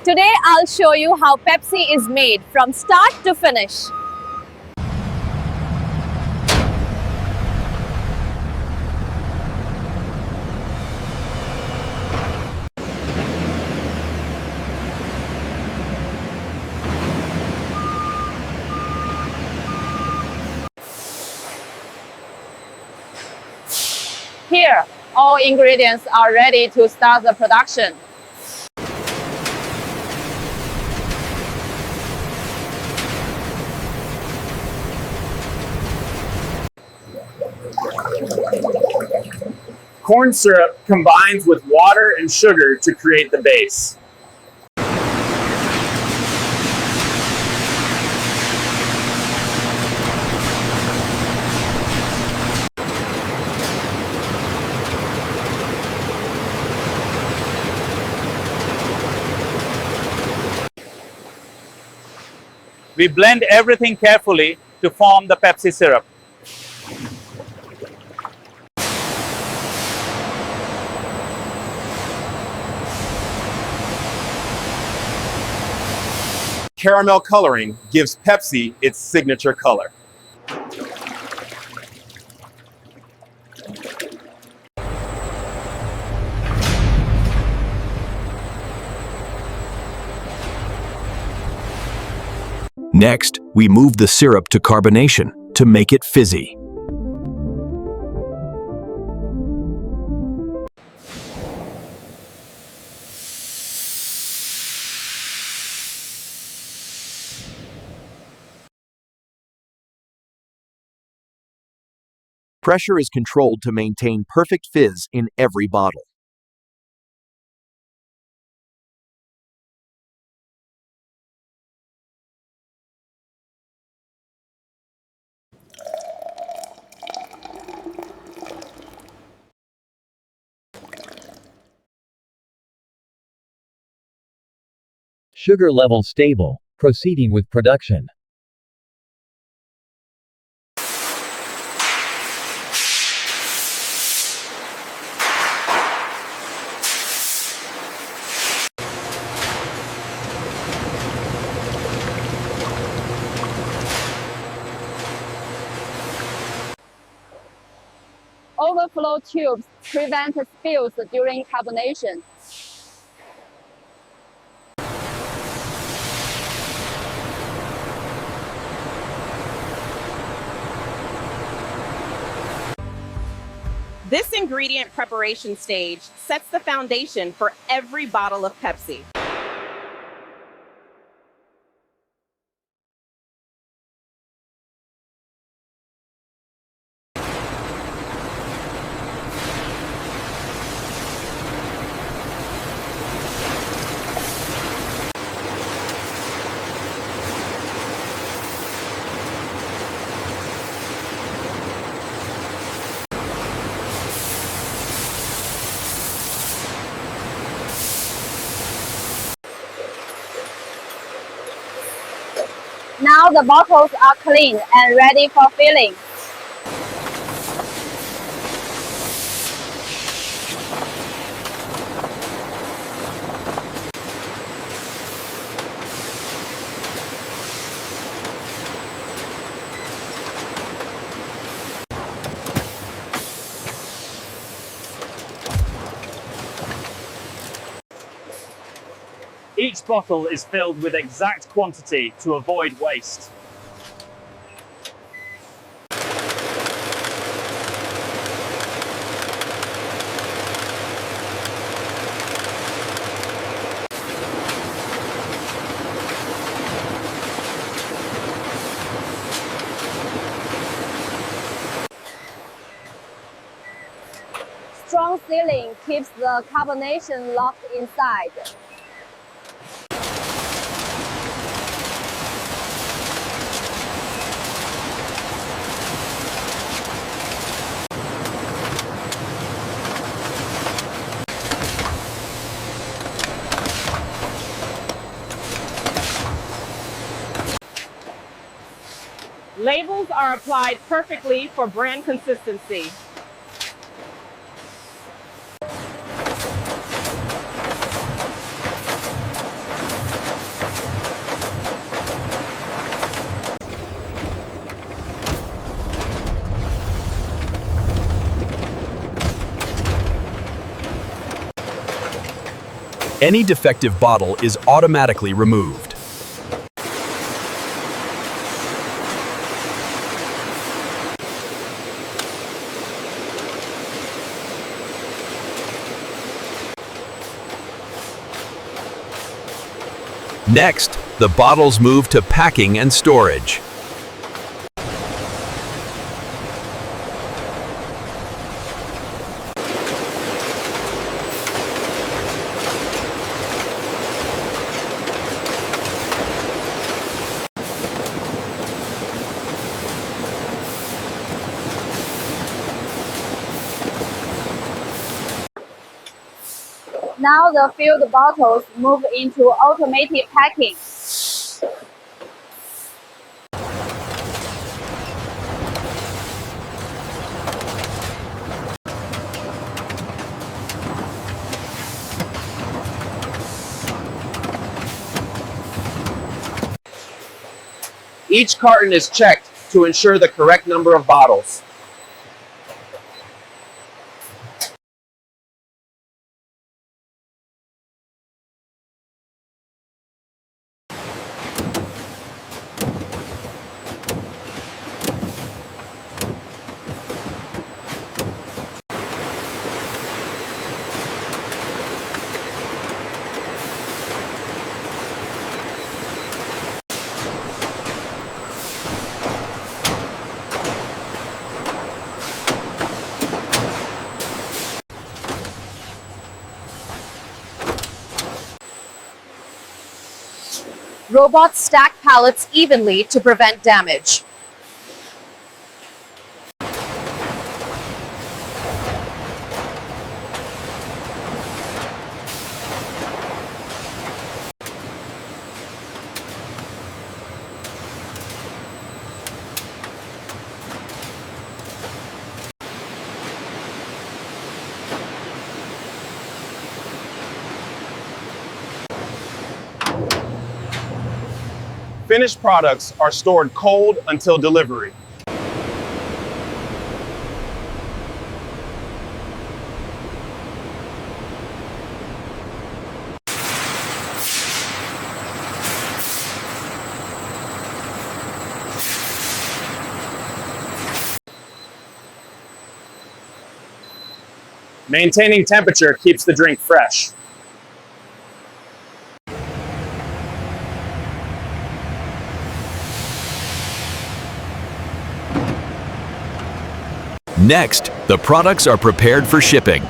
Today I'll show you how Pepsi is made from start to finish. Here, all ingredients are ready to start the production. Corn syrup combines with water and sugar to create the base. We blend everything carefully to form the Pepsi syrup. Caramel coloring gives Pepsi its signature color. Next, we move the syrup to carbonation to make it fizzy. Pressure is controlled to maintain perfect fizz in every bottle. Sugar level stable. Proceeding with production. Overflow tubes prevent spills during carbonation. This ingredient preparation stage sets the foundation for every bottle of Pepsi. Now the bottles are clean and ready for filling. Each bottle is filled with exact quantity to avoid waste. Strong sealing keeps the carbonation locked inside. Labels are applied perfectly for brand consistency. Any defective bottle is automatically removed. Next, the bottles move to packing and storage. Now the filled bottles move into automated packing. Each carton is checked to ensure the correct number of bottles. Robots stack pallets evenly to prevent damage. Finished products are stored cold until delivery. Maintaining temperature keeps the drink fresh. Next, the products are prepared for shipping.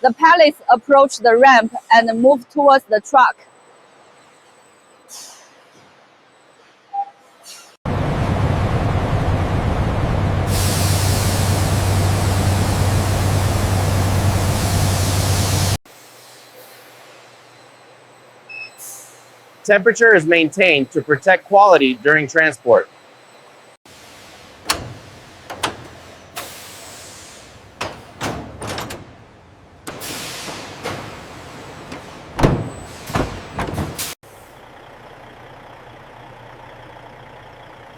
The pallets approach the ramp and move towards the truck. Temperature is maintained to protect quality during transport.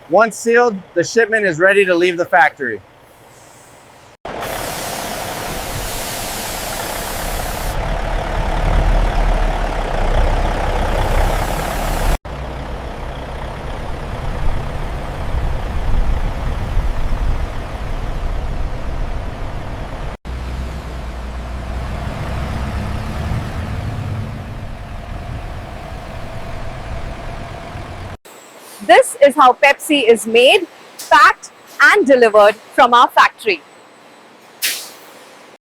Once sealed, the shipment is ready to leave the factory. This is how Pepsi is made, packed, and delivered from our factory.